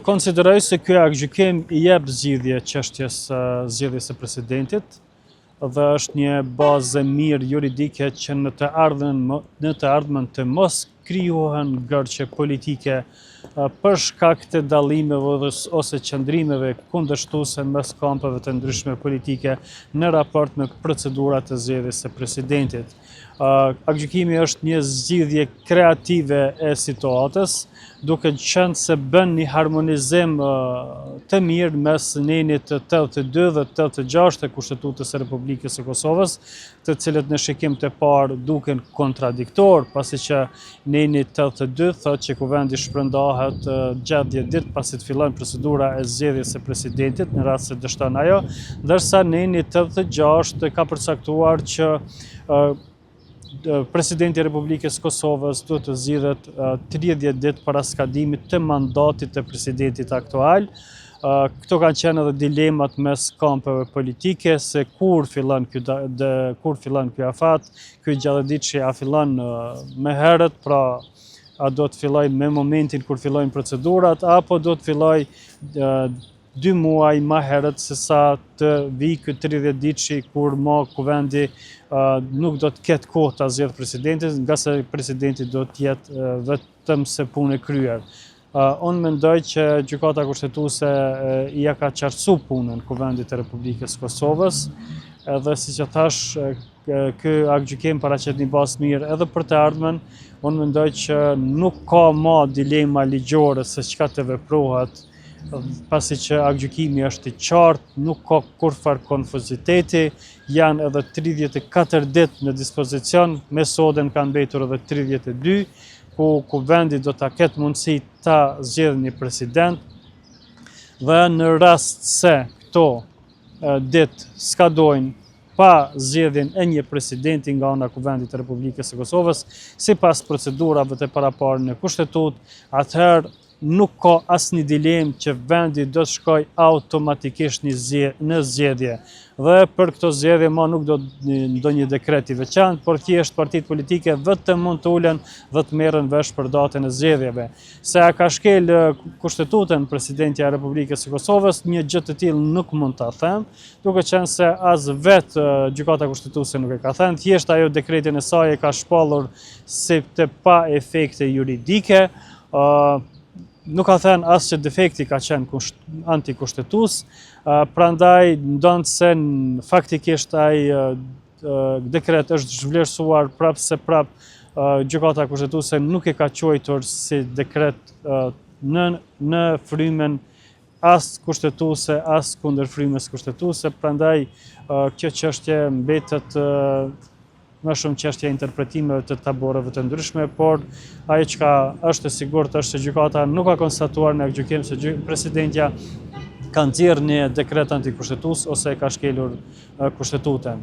Konsideroj se ky aktgjykim I jep zgjidhje çështjes zgjedhjes së presidentit dhe është një bazë mirë juridike që në të ardhmen të mos krijohen gërçe politike për shkak të dallimeve ose qëndrimeve kundërshtuese mes kampeve të ndryshme politike në raport me procedurat e zgjedhjes së presidentit. Aktgjykimi është një zgjidhje kreative e situatës, duke qenë se bën një harmonizim të mirë mes nenit 82 dhe 86 të Kushtetutës së Republikës së Kosovës, të cilët në shikim të parë duken kontradiktor, pasi që neni 82 thotë që kuvendi shpërndahet gjatë 10 ditë pasi të fillojë procedura e zgjedhjes së presidentit në rast se dështon ajo, ndërsa neni 86 ka përcaktuar që Presidenti I Republikës Kosovës duhet të zgjidhet 30 ditë para skadimit të mandatit të presidentit aktual. Këto kanë qenë edhe dilemat mes kampeve politike, se kur fillon ky afat, ky gjallëdiçi a fillon më herët, pra a do të filloj me momentin kur fillojnë procedurat, apo do të filloj 2 muaj më herët se sa të vijë ky 30 diçi kur kuvendi nuk do të ketë kohë ta zgjedhë presidentin, nga se presidenti do të jetë vetëm se punë e kryer. Unë mendoj që Gjykata Kushtetuese I ja ka qartësuar punën Kuvendit të Republikës Kosovës, edhe siç e thash, ky aktgjykim paraqet një bazë mirë edhe për të ardhmen. Unë mendoj që nuk ka më dilema ligjore se çka të veprohet, pasi që aktgjykimi është I qartë, nuk ka kurfar konfuziteti, janë edhe 34 ditë në dispozicion, me soden kanë mbetur edhe 32, ku kuvendi do ta ketë mundësi ta zgjedhë një president, dhe në rast se këto ditë skadojnë pa zgjedhjen e një presidenti nga ana Kuvendit të Republikës së Kosovës, sipas procedurave të paraparë në kushtetutë, atëherë nuk ka asnjë dilemë që vendi do të shkojë automatikisht në zgjedhje. Dhe për këto zgjedhje nuk do ndonjë dekret I veçantë, por thjesht partitë politike vetëm mund të ulen dhe të merren vesh për datën e zgjedhjeve. Se a ka shkel Kushtetutën presidenti I Republikës së Kosovës, një gjë të tillë nuk mund ta them, duke qenë se as vetë Gjykata Kushtetuese nuk e ka thënë, thjesht ajo dekretin e saj e ka shpallur si të pa efekte juridike. Nuk ka thënë as që defekti ka qenë antikushtetues, prandaj ndonë se faktikisht ai dekret është zhvlerësuar prapë se Gjykata Kushtetuese nuk e ka quajtur si dekret në frymen as kushtetuese, as kundër frymës kushtetuese, prandaj kjo çështje mbetet më shumë çështje interpretimeve të taboreve të ndryshme, por ajo çka është e sigurt është se gjykata nuk ka konstatuar në aktgjykim se presidentja ka nxjerrë një dekret antikushtetues ose e ka shkelur kushtetutën.